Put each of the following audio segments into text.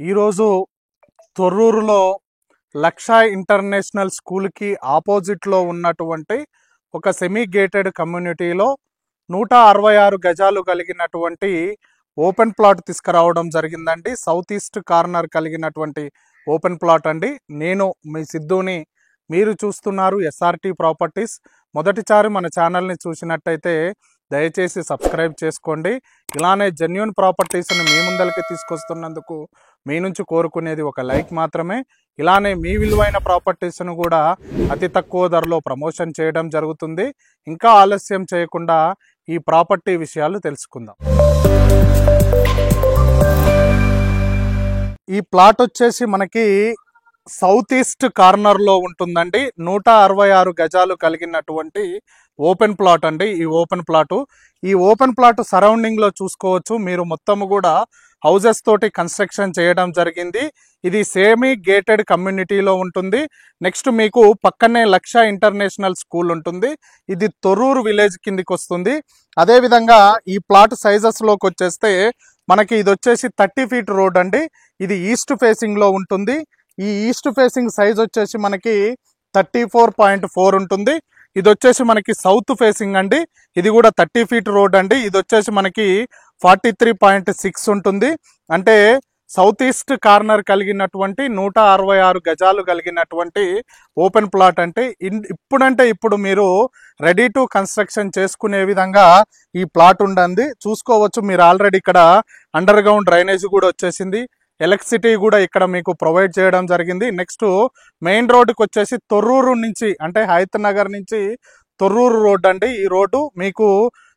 ఈరోజు తొర్రూరులో లక్ష ఇంటర్నేషనల్ స్కూల్కి ఆపోజిట్లో ఉన్నటువంటి ఒక సెమీ గేటెడ్ కమ్యూనిటీలో 166 గజాలు కలిగినటువంటి ఓపెన్ ప్లాట్ తీసుకురావడం జరిగిందండి. సౌత్ ఈస్ట్ కార్నర్ కలిగినటువంటి ఓపెన్ ప్లాట్ అండి. నేను మీ సిద్ధుని, మీరు చూస్తున్నారు ఎస్ఆర్టీ ప్రాపర్టీస్. మొదటిసారి మన ఛానల్ని చూసినట్టయితే దయచేసి సబ్స్క్రైబ్ చేసుకోండి. ఇలానే జెన్యూన్ ప్రాపర్టీస్ని మీ ముందరికి తీసుకొస్తున్నందుకు మీ నుంచి కోరుకునేది ఒక లైక్ మాత్రమే. ఇలానే మీ విలువైన ప్రాపర్టీస్ను కూడా అతి తక్కువ ధరలో ప్రమోషన్ చేయడం జరుగుతుంది. ఇంకా ఆలస్యం చేయకుండా ఈ ప్రాపర్టీ విషయాలు తెలుసుకుందాం. ఈ ప్లాట్ వచ్చేసి మనకి సౌత్ ఈస్ట్ కార్నర్లో ఉంటుందండి. 166 గజాలు కలిగినటువంటి ఓపెన్ ప్లాట్ అండి. ఈ ఓపెన్ ప్లాట్ సరౌండింగ్లో చూసుకోవచ్చు. మీరు మొత్తము కూడా హౌజెస్ తోటి కన్స్ట్రక్షన్ చేయడం జరిగింది. ఇది సేమీ గేటెడ్ కమ్యూనిటీలో ఉంటుంది. నెక్స్ట్ మీకు పక్కనే లక్ష ఇంటర్నేషనల్ స్కూల్ ఉంటుంది. ఇది తొర్రూరు విలేజ్ కిందికి వస్తుంది. అదేవిధంగా ఈ ప్లాట్ సైజెస్లోకి వచ్చేస్తే మనకి ఇది వచ్చేసి 30 ఫీట్ రోడ్ అండి. ఇది ఈస్ట్ ఫేసింగ్లో ఉంటుంది. ఈ ఈస్ట్ ఫేసింగ్ సైజ్ వచ్చేసి మనకి 34.4 ఉంటుంది. ఇది వచ్చేసి మనకి సౌత్ ఫేసింగ్ అండి. ఇది కూడా 30 ఫీట్ రోడ్ అండి. ఇది వచ్చేసి మనకి 43.6 ఉంటుంది. అంటే సౌత్ ఈస్ట్ కార్నర్ కలిగినటువంటి 166 గజాలు కలిగినటువంటి ఓపెన్ ప్లాట్ అంటే ఇప్పుడు మీరు రెడీ టు కన్స్ట్రక్షన్ చేసుకునే విధంగా ఈ ప్లాట్ ఉండండి. చూసుకోవచ్చు మీరు ఆల్రెడీ ఇక్కడ అండర్ గ్రౌండ్ డ్రైనేజ్ కూడా వచ్చేసింది. ఎలక్ట్రిసిటీ కూడా ఇక్కడ మీకు ప్రొవైడ్ చేయడం జరిగింది. నెక్స్ట్ మెయిన్ రోడ్డుకి వచ్చేసి తొర్రూరు నుంచి, అంటే హైత్ నగర్ నుంచి తొర్రూరు రోడ్ అండి. ఈ రోడ్డు మీకు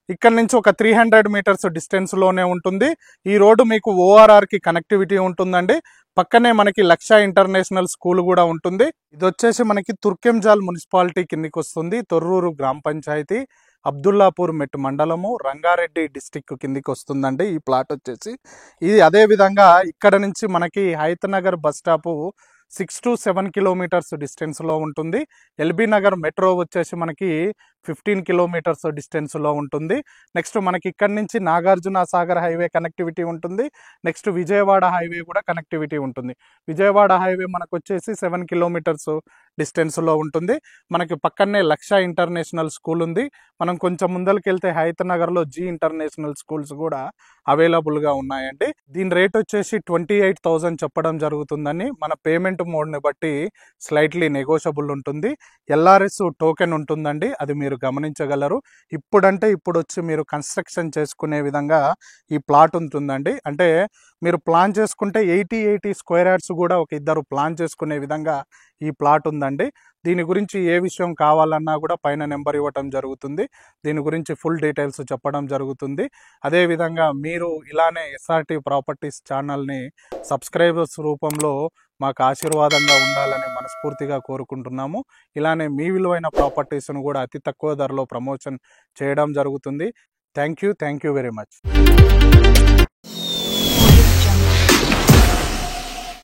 ఇక్కడ నుంచి ఒక 300 మీటర్స్ డిస్టెన్స్లోనే ఉంటుంది. ఈ రోడ్డు మీకు ఓఆర్ఆర్కి కనెక్టివిటీ ఉంటుందండి. పక్కనే మనకి లక్ష ఇంటర్నేషనల్ స్కూల్ కూడా ఉంటుంది. ఇది వచ్చేసి మనకి తుర్కెంజాల్ మున్సిపాలిటీ కిందికి వస్తుంది. తొర్రూరు గ్రామ పంచాయతీ, అబ్దుల్లాపూర్ మెట్ మండలము, రంగారెడ్డి డిస్టిక్ కిందికి వస్తుందండి ఈ ప్లాట్ వచ్చేసి. ఇది అదేవిధంగా ఇక్కడ నుంచి మనకి Hayath Nagar bus stop 6 to 7 kilometres డిస్టెన్స్లో ఉంటుంది. ఎల్బీ నగర్ మెట్రో వచ్చేసి మనకి 15 కిలోమీటర్స్ డిస్టెన్స్లో ఉంటుంది. నెక్స్ట్ మనకి ఇక్కడి నుంచి నాగార్జున సాగర్ హైవే కనెక్టివిటీ ఉంటుంది. నెక్స్ట్ విజయవాడ హైవే కూడా కనెక్టివిటీ ఉంటుంది. విజయవాడ హైవే మనకు వచ్చేసి 7 కిలోమీటర్స్ డిస్టెన్స్లో ఉంటుంది. మనకి పక్కనే లక్ష ఇంటర్నేషనల్ స్కూల్ ఉంది. మనం కొంచెం ముందరికి వెళ్తే హైత్ నగర్లో జీ ఇంటర్నేషనల్ స్కూల్స్ కూడా అవైలబుల్గా ఉన్నాయండి. దీని రేట్ వచ్చేసి 28,000 చెప్పడం జరుగుతుందని. మన పేమెంట్ మోడ్ని బట్టి స్లైట్లీ నెగోషియబుల్ ఉంటుంది. ఎల్ఆర్ఎస్ టోకెన్ ఉంటుందండి, అది మీరు గమనించగలరు. ఇప్పుడు వచ్చి మీరు కన్స్ట్రక్షన్ చేసుకునే విధంగా ఈ ప్లాట్ ఉంటుందండి. అంటే మీరు ప్లాన్ చేసుకుంటే 80 స్క్వేర్ యార్డ్స్ కూడా ఒక ఇద్దరు ప్లాన్ చేసుకునే విధంగా ఈ ప్లాట్ ఉందండి. దీని గురించి ఏ విషయం కావాలన్నా కూడా పైన నెంబర్ ఇవ్వటం జరుగుతుంది. దీని గురించి ఫుల్ డీటెయిల్స్ చెప్పడం జరుగుతుంది. అదేవిధంగా మీరు ఇలానే ఎస్ఆర్టీ ప్రాపర్టీస్ ఛానల్ని సబ్స్క్రైబర్స్ రూపంలో మాకు ఆశీర్వాదంగా ఉండాలని మనస్ఫూర్తిగా కోరుకుంటున్నాము. ఇలానే మీ విలువైన ప్రాపర్టీస్ను కూడా అతి తక్కువ ధరలో ప్రమోషన్ చేయడం జరుగుతుంది. Thank you very much.